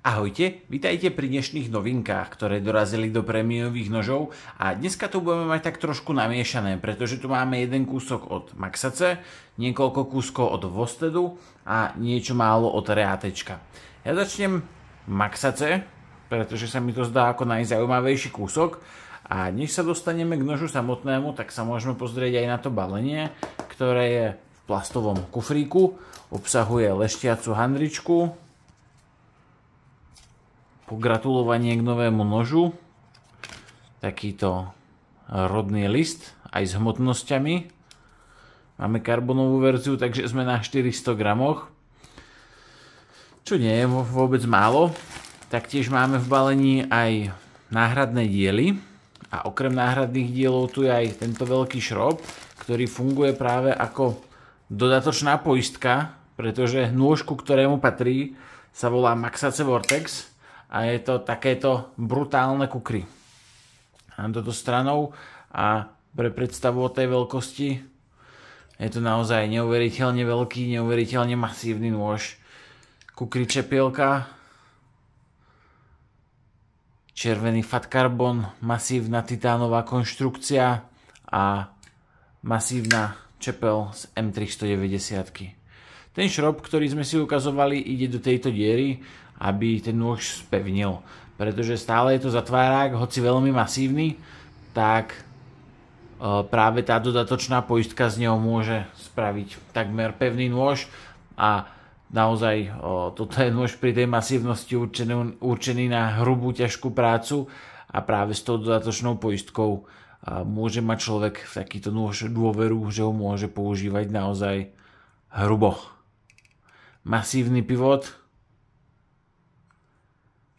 Ahojte, vitajte pri dnešných novinkách, ktoré dorazili do prémiových nožov a dneska tu budeme mať tak trošku namiešané, pretože tu máme jeden kúsok od Maxace, niekoľko kúskov od Wostedu a niečo málo od Reatečka. Ja začnem Maxace, pretože sa mi to zdá ako najzaujímavejší kúsok a než sa dostaneme k nožu samotnému, tak sa môžeme pozrieť aj na to balenie, ktoré je v plastovom kufríku, obsahuje leštiacu handričku, pogratulovanie k novému nožu, takýto rodný list aj s hmotnosťami. Máme karbonovú verziu, takže sme na 400 gramoch, čo nie je vôbec málo. Taktiež máme v balení aj náhradné diely a okrem náhradných dielov tu je aj tento veľký šrob, ktorý funguje práve ako dodatočná poistka, pretože nôž, ku ktorému patrí, sa volá Maxace Vortex a je to takéto brutálne kukry. Mám toto stranou a pre predstavu o tej veľkosti je to naozaj neuveriteľne veľký, neuveriteľne masívny nôž. Kukry čepielka, červený fat carbon, masívna titánová konštrukcia a masívna čepel z M390. Ten šrob, ktorý sme si ukazovali, ide do tejto diery, aby ten nôž spevnil. Pretože stále je to zatvárák, hoci veľmi masívny, tak práve tá dodatočná poistka z neho môže spraviť takmer pevný nôž a naozaj toto je nôž pri tej masívnosti určený na hrubú, ťažkú prácu a práve s tou dodatočnou poistkou môže mať človek v takýto nôž dôveru, že ho môže používať naozaj hrubo. Masívny pivot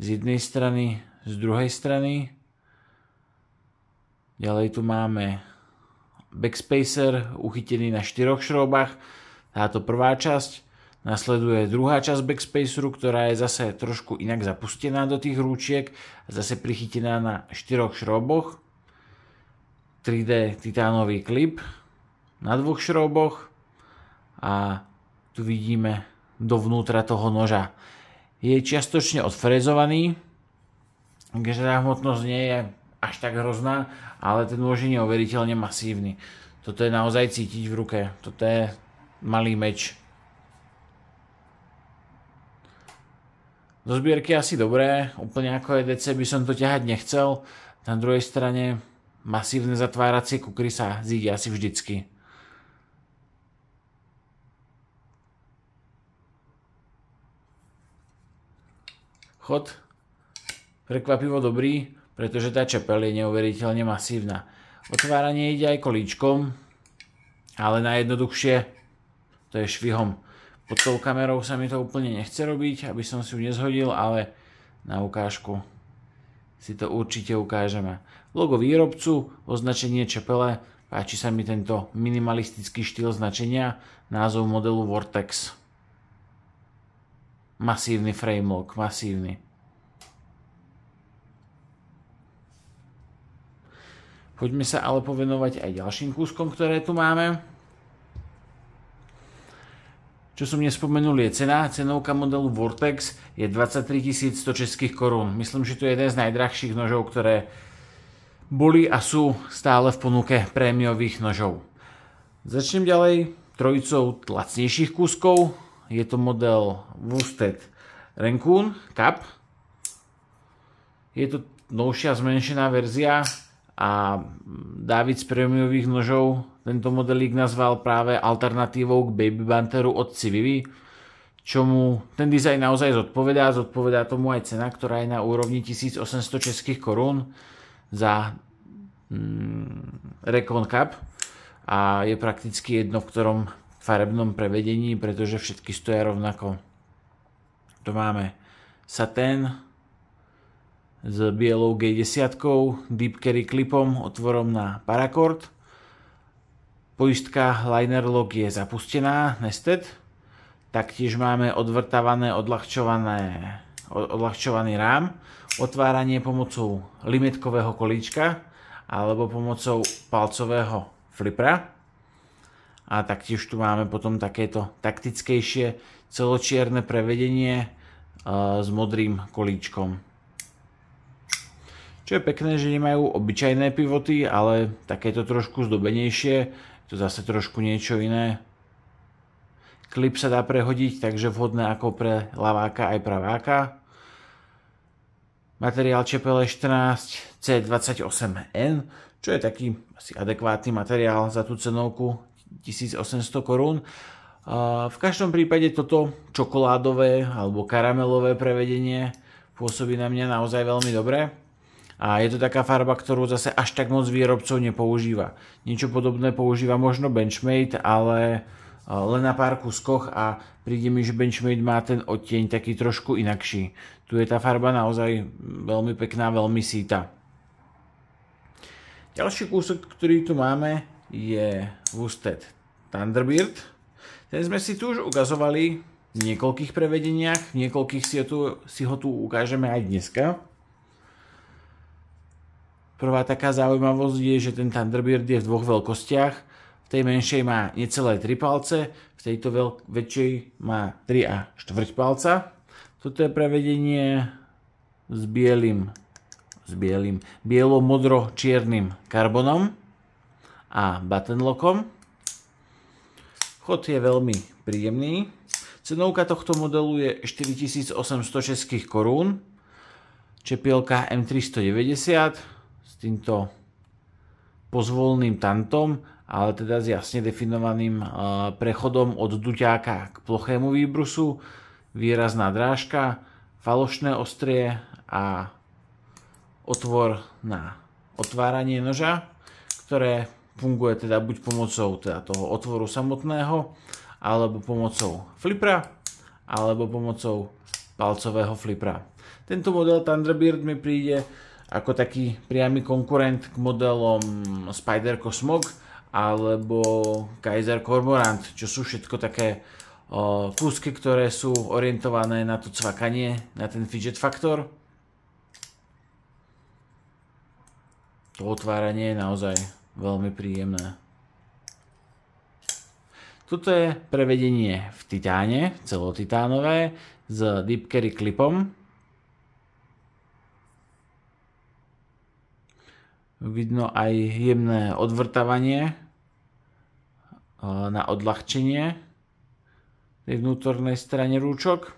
z jednej strany, z druhej strany. Ďalej tu máme backspacer uchytený na 4 šroubách. Táto prvá časť. Nasleduje druhá časť backspaceru, ktorá je zase trošku inak zapustená do tých rúčiek. Zase prichytená na 4 šrouboch. 3D titánový klip na 2 šrouboch. A tu vidíme dovnútra toho noža. Je čiastočne odfrézovaný, keďže tá hmotnosť nie je až tak hrozná, ale ten nôž je neuveriteľne masívny. Toto je naozaj cítiť v ruke. Toto je malý meč. Do zbierky asi dobré, úplne ako EDC by som to ťahať nechcel. Na druhej strane masívne zatváracie kukry sa zíde asi vždycky. Chod prekvapivo dobrý, pretože tá čepel je neuveriteľne masívna. Otváranie ide aj kolíčkom, ale najjednoduchšie to je švihom. Pod tou kamerou sa mi to úplne nechce robiť, aby som si ju nezhodil, ale na ukážku si to určite ukážeme. Logo výrobcu, označenie čepele, páči sa mi tento minimalistický štýl značenia, názov modelu Vortex. Masívny framelock, masívny. Poďme sa ale povenovať aj ďalším kúskom, ktoré tu máme. Čo som nespomenul je cena. Cenovka modelu Vortex je 23 100 českých korún. Myslím, že to je jeden z najdrahších nožov, ktoré boli a sú stále v ponuke prémiových nožov. Začnem ďalej trojicou lacnejších kúskov. Je to model Wosted Raccoon Cup. Je to novšia zmenšená verzia a Dávid z prémiových nožov tento modelík nazval práve alternatívou k Baby Banteru od Civivi, čomu ten dizajn naozaj zodpovedá. Zodpovedá tomu aj cena, ktorá je na úrovni 1800 českých korún za Raccoon Cup a je prakticky jedno, v ktorom farebnom prevedení, pretože všetky stoja rovnako. Tu máme satén s bielou G10, deep carry klipom, otvorom na paracord. Poistka liner lock je zapustená, nested. Taktiež máme odvrtávané, odľahčovaný rám, otváranie pomocou limetkového kolíčka alebo pomocou palcového flipra. A taktiež tu máme potom takéto taktickejšie celočierne prevedenie s modrým kolíčkom. Čo je pekné, že nemajú obyčajné pivoty, ale takéto trošku zdobenejšie. Je to zase trošku niečo iné. Klip sa dá prehodiť, takže vhodné ako pre ľaváka aj praváka. Materiál čepele 14 C28N, čo je taký asi adekvátny materiál za tú cenovku 1800 korún. V každom prípade toto čokoládové alebo karamelové prevedenie pôsobí na mňa naozaj veľmi dobre. A je to taká farba, ktorú zase až tak moc výrobcov nepoužíva. Niečo podobné používa možno Benchmade, ale len na pár kuskoch a príde mi, že Benchmade má ten odtieň taký trošku inakší. Tu je tá farba naozaj veľmi pekná, veľmi síta. Ďalší kúsok, ktorý tu máme, je Woosted Thunderbird. Ten sme si tu už ukazovali v niekoľkých prevedeniach, v niekoľkých si ho tu ukážeme aj dneska. Prvá taká zaujímavosť je, že ten Thunderbird je v dvoch veľkostiach. V tej menšej má necelé 3 palce, v tejto väčšej má 3 a 4 palca. Toto je prevedenie s bielo-modro-čiernym karbonom a button lockom. Chod je veľmi príjemný. Cenovka tohto modelu je 4800 českých korún. Čepielka M390 s týmto pozvolným tantom, ale teda s jasne definovaným prechodom od duťáka k plochému výbrusu, výrazná drážka, falošné ostrie a otvor na otváranie noža, ktoré funguje teda buď pomocou toho otvoru samotného, alebo pomocou flipra, alebo pomocou palcového flipra. Tento model Thunderbird mi príde ako taký priamy konkurent k modelom Spyderco Smog alebo Kaiser Cormorant, čo sú všetko také kúsky, ktoré sú orientované na to cvakanie, na ten fidget faktor. To otváranie je naozaj veľmi príjemné. Toto je prevedenie v titáne, celotitánové, s Deep Carry klipom. Vidno aj jemné odvrtávanie na odľahčenie tej vnútornej strane rúčok.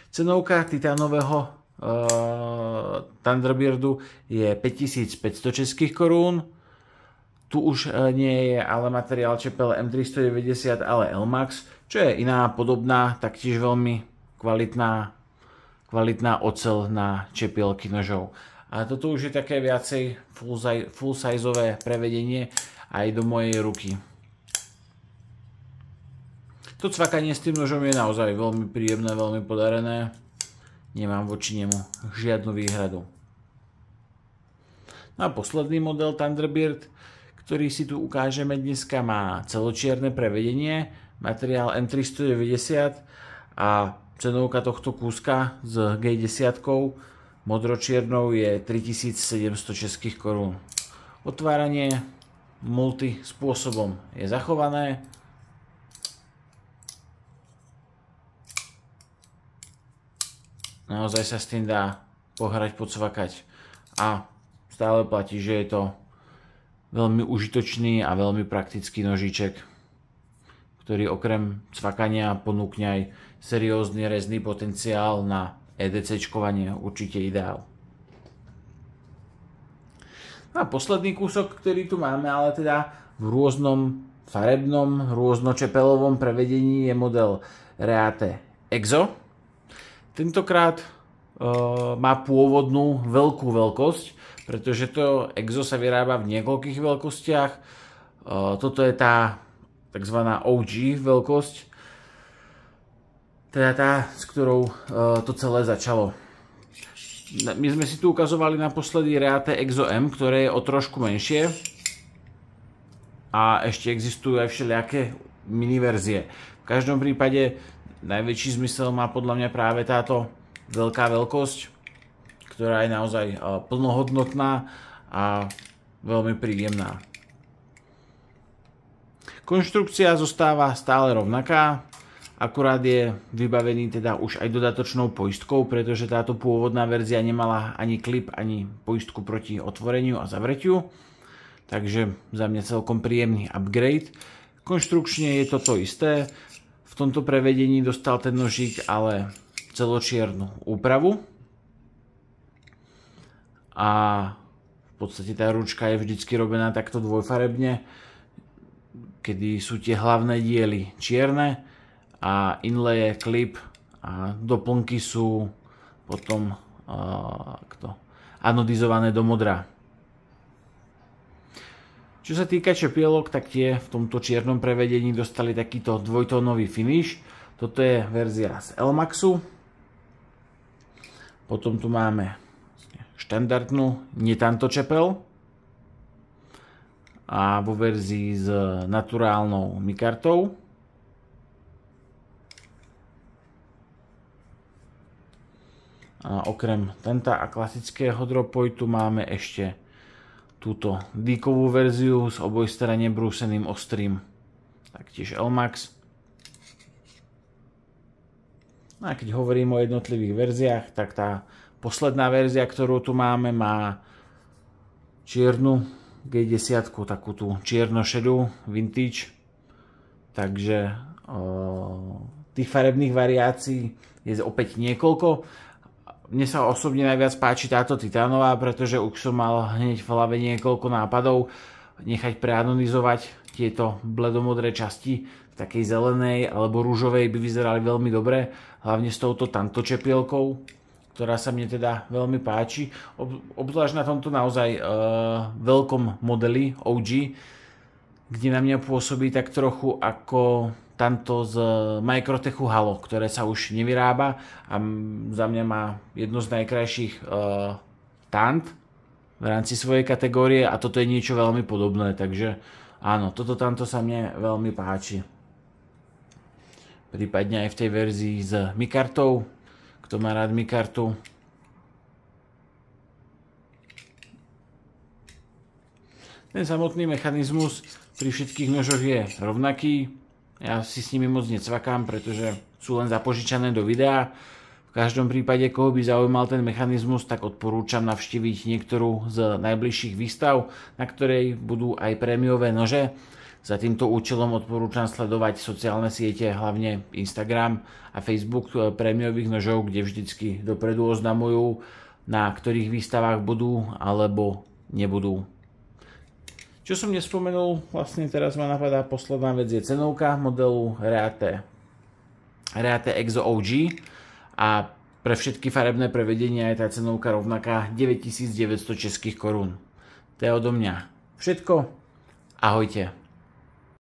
Cenovka titánového Thunderbirdu je 5500 českých korún. Tu už nie je ale materiál čepele M390, ale Elmax, čo je iná podobná, taktiež veľmi kvalitná oceľ na čepielky nožov. A toto už je také viacej full-sizeové prevedenie aj do mojej ruky. To cvakanie s tým nožom je naozaj veľmi príjemné, veľmi podarené. Nemám voči nemu žiadnu výhradu. No a posledný model Thunderbird, ktorý si tu ukážeme dneska, má celočierne prevedenie, materiál M390 a cenovka tohto kúska s G10 modročiernou je 3700 českých korún. Otváranie multi spôsobom je zachované. Naozaj sa s tým dá pohrať, pocvakať a stále platí, že je to veľmi užitočný a veľmi praktický nožíček, ktorý okrem cvakania ponúkne aj seriózny rezný potenciál na EDC-čkovanie, určite ideál. No a posledný kúsok, ktorý tu máme, ale teda v rôznom farebnom, rôznočepelovom prevedení, je model Reate Exo. Tentokrát má pôvodnú veľkú veľkosť, pretože to Exo sa vyrába v niekoľkých veľkostiach. Toto je tá tzv. OG veľkosť, teda tá, s ktorou to celé začalo. My sme si tu ukazovali naposledy Reate Exo M, ktoré je o trošku menšie. A ešte existujú aj všelijaké miniverzie. V každom prípade najväčší zmysel má podľa mňa práve táto veľká veľkosť, ktorá je naozaj plnohodnotná a veľmi príjemná. Konštrukcia zostáva stále rovnaká. Akurát je vybavený teda už aj dodatočnou poistkou, pretože táto pôvodná verzia nemala ani klip, ani poistku proti otvoreniu a zavretiu. Takže za mňa celkom príjemný upgrade. Konštrukčne je toto isté. V tomto prevedení dostal ten nožík ale celočiernu úpravu. A v podstate tá ručka je vždycky robená takto dvojfarebne, kedy sú tie hlavné diely čierne a inlaye, klip a doplnky sú potom anodizované do modra. Čo sa týka čepielok, tak tie v tomto čiernom prevedení dostali takýto dvojtónový finish. Toto je verzia z Elmaxu. Potom tu máme štandardnú netanto čepel a vo verzii s naturálnou mikartou. A okrem tenta a klasického droppointu máme ešte túto díkovú verziu s obojstranne brúseným ostrým, taktiež Elmax. A keď hovorím o jednotlivých verziách, tak tá posledná verzia, ktorú tu máme, má čiernu G10, takú tú čierno-šedú vintage. Takže tých farebných variácií je opäť niekoľko. Mne sa osobne najviac páči táto titánová, pretože už som mal hneď v hlave niekoľko nápadov nechať preanonizovať tieto bledomodré časti v takej zelenej alebo rúžovej by vyzerali veľmi dobre, hlavne s touto tanto čepielkou, ktorá sa mne teda veľmi páči. Obzvlášť na tomto naozaj veľkom modeli OG, kde na mňa pôsobí tak trochu ako tanto z Microtechu Halo, ktoré sa už nevyrába a za mňa má jedno z najkrajších tant v rámci svojej kategórie a toto je niečo veľmi podobné, takže áno, toto tanto sa mne veľmi páči. Prípadne aj v tej verzii s mikartou, kto má rád mikartu. Ten samotný mechanizmus pri všetkých nožoch je rovnaký. Ja si s nimi moc necvakám, pretože sú len zapožičané do videa. V každom prípade, koho by zaujímal ten mechanizmus, tak odporúčam navštíviť niektorú z najbližších výstav, na ktorej budú aj prémiové nože. Za týmto účelom odporúčam sledovať sociálne siete, hlavne Instagram a Facebook prémiových nožov, kde vždycky dopredu oznamujú, na ktorých výstavách budú alebo nebudú. Čo som nespomenul, vlastne teraz ma napadá posledná vec, je cenovka modelu Reate Exo OG a pre všetky farebné prevedenia je tá cenovka rovnaká 9900 českých korún. To je odo mňa všetko. Ahojte.